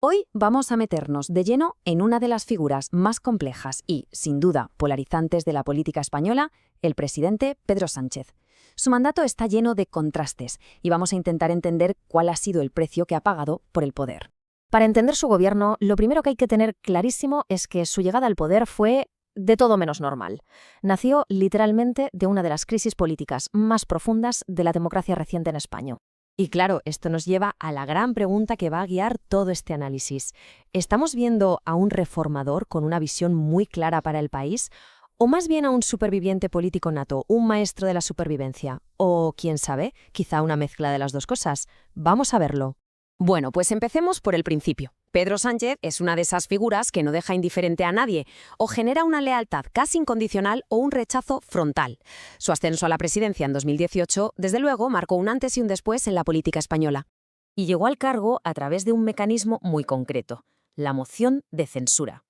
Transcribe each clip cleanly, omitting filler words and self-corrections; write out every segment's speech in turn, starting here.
Hoy vamos a meternos de lleno en una de las figuras más complejas y, sin duda, polarizantes de la política española, el presidente Pedro Sánchez. Su mandato está lleno de contrastes y vamos a intentar entender cuál ha sido el precio que ha pagado por el poder. Para entender su gobierno, lo primero que hay que tener clarísimo es que su llegada al poder fue de todo menos normal. Nació literalmente de una de las crisis políticas más profundas de la democracia reciente en España. Y claro, esto nos lleva a la gran pregunta que va a guiar todo este análisis. ¿Estamos viendo a un reformador con una visión muy clara para el país? ¿O más bien a un superviviente político nato, un maestro de la supervivencia? O, quién sabe, quizá una mezcla de las dos cosas. Vamos a verlo. Bueno, pues empecemos por el principio. Pedro Sánchez es una de esas figuras que no deja indiferente a nadie, o genera una lealtad casi incondicional o un rechazo frontal. Su ascenso a la presidencia en 2018, desde luego, marcó un antes y un después en la política española. Y llegó al cargo a través de un mecanismo muy concreto, la moción de censura.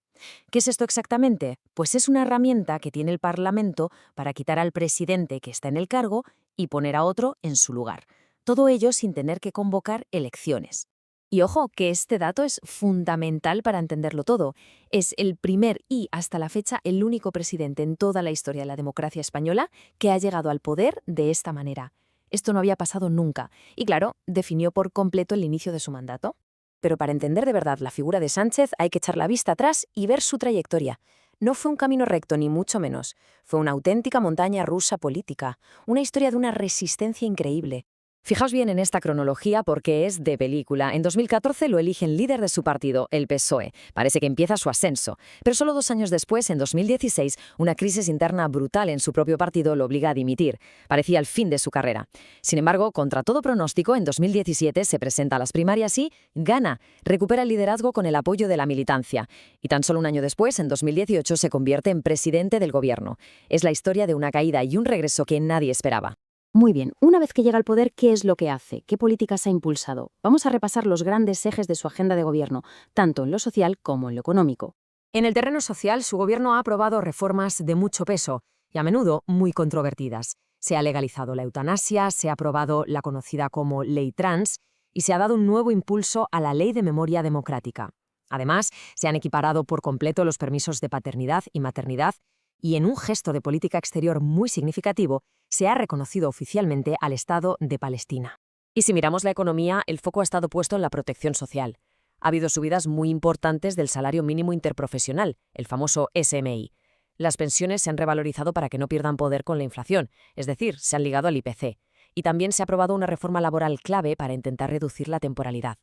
¿Qué es esto exactamente? Pues es una herramienta que tiene el Parlamento para quitar al presidente que está en el cargo y poner a otro en su lugar. Todo ello sin tener que convocar elecciones. Y ojo, que este dato es fundamental para entenderlo todo. Es el primer y, hasta la fecha, el único presidente en toda la historia de la democracia española que ha llegado al poder de esta manera. Esto no había pasado nunca. Y claro, definió por completo el inicio de su mandato. Pero para entender de verdad la figura de Sánchez hay que echar la vista atrás y ver su trayectoria. No fue un camino recto, ni mucho menos. Fue una auténtica montaña rusa política, una historia de una resistencia increíble. Fijaos bien en esta cronología porque es de película. En 2014 lo eligen líder de su partido, el PSOE. Parece que empieza su ascenso. Pero solo 2 años después, en 2016, una crisis interna brutal en su propio partido lo obliga a dimitir. Parecía el fin de su carrera. Sin embargo, contra todo pronóstico, en 2017 se presenta a las primarias y gana. Recupera el liderazgo con el apoyo de la militancia. Y tan solo un año después, en 2018, se convierte en presidente del gobierno. Es la historia de una caída y un regreso que nadie esperaba. Muy bien, una vez que llega al poder, ¿qué es lo que hace? ¿Qué políticas ha impulsado? Vamos a repasar los grandes ejes de su agenda de gobierno, tanto en lo social como en lo económico. En el terreno social, su gobierno ha aprobado reformas de mucho peso y a menudo muy controvertidas. Se ha legalizado la eutanasia, se ha aprobado la conocida como Ley Trans y se ha dado un nuevo impulso a la Ley de Memoria Democrática. Además, se han equiparado por completo los permisos de paternidad y maternidad y en un gesto de política exterior muy significativo, se ha reconocido oficialmente al Estado de Palestina. Y si miramos la economía, el foco ha estado puesto en la protección social. Ha habido subidas muy importantes del salario mínimo interprofesional, el famoso SMI. Las pensiones se han revalorizado para que no pierdan poder con la inflación, es decir, se han ligado al IPC. Y también se ha aprobado una reforma laboral clave para intentar reducir la temporalidad.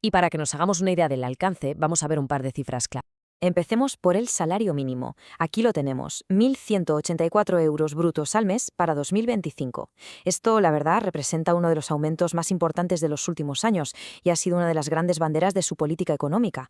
Y para que nos hagamos una idea del alcance, vamos a ver un par de cifras clave. Empecemos por el salario mínimo. Aquí lo tenemos, 1.184 euros brutos al mes para 2025. Esto, la verdad, representa uno de los aumentos más importantes de los últimos años y ha sido una de las grandes banderas de su política económica.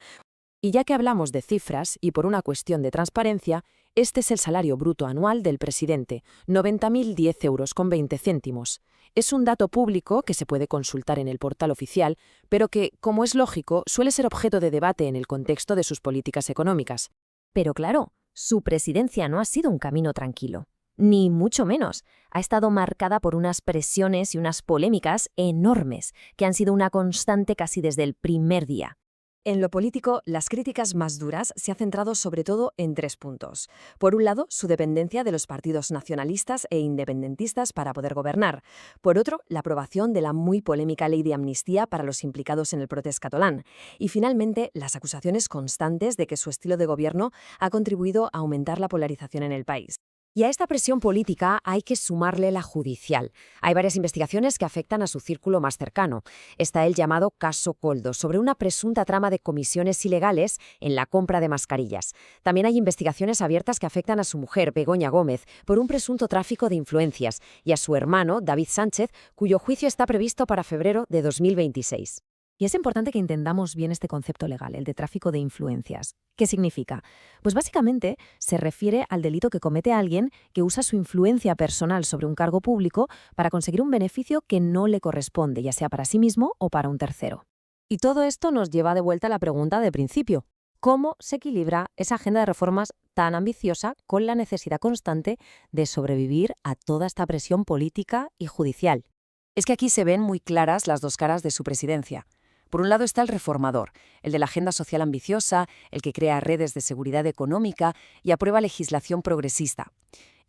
Y ya que hablamos de cifras y por una cuestión de transparencia, este es el salario bruto anual del presidente, 90.010 euros con 20 céntimos. Es un dato público que se puede consultar en el portal oficial, pero que, como es lógico, suele ser objeto de debate en el contexto de sus políticas económicas. Pero claro, su presidencia no ha sido un camino tranquilo. Ni mucho menos. Ha estado marcada por unas presiones y unas polémicas enormes, que han sido una constante casi desde el primer día. En lo político, las críticas más duras se han centrado sobre todo en 3 puntos. Por un lado, su dependencia de los partidos nacionalistas e independentistas para poder gobernar. Por otro, la aprobación de la muy polémica ley de amnistía para los implicados en el protest catalán. Y finalmente, las acusaciones constantes de que su estilo de gobierno ha contribuido a aumentar la polarización en el país. Y a esta presión política hay que sumarle la judicial. Hay varias investigaciones que afectan a su círculo más cercano. Está el llamado caso Koldo, sobre una presunta trama de comisiones ilegales en la compra de mascarillas. También hay investigaciones abiertas que afectan a su mujer, Begoña Gómez, por un presunto tráfico de influencias, y a su hermano, David Sánchez, cuyo juicio está previsto para febrero de 2026. Y es importante que entendamos bien este concepto legal, el de tráfico de influencias. ¿Qué significa? Pues básicamente se refiere al delito que comete alguien que usa su influencia personal sobre un cargo público para conseguir un beneficio que no le corresponde, ya sea para sí mismo o para un tercero. Y todo esto nos lleva de vuelta a la pregunta de principio. ¿Cómo se equilibra esa agenda de reformas tan ambiciosa con la necesidad constante de sobrevivir a toda esta presión política y judicial? Es que aquí se ven muy claras las dos caras de su presidencia. Por un lado está el reformador, el de la agenda social ambiciosa, el que crea redes de seguridad económica y aprueba legislación progresista.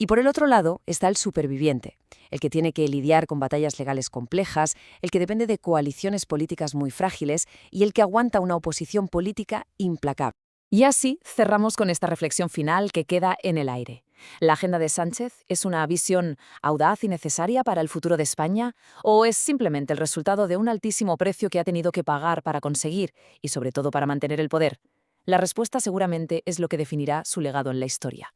Y por el otro lado está el superviviente, el que tiene que lidiar con batallas legales complejas, el que depende de coaliciones políticas muy frágiles y el que aguanta una oposición política implacable. Y así cerramos con esta reflexión final que queda en el aire. ¿La agenda de Sánchez es una visión audaz y necesaria para el futuro de España o es simplemente el resultado de un altísimo precio que ha tenido que pagar para conseguir y sobre todo para mantener el poder? La respuesta seguramente es lo que definirá su legado en la historia.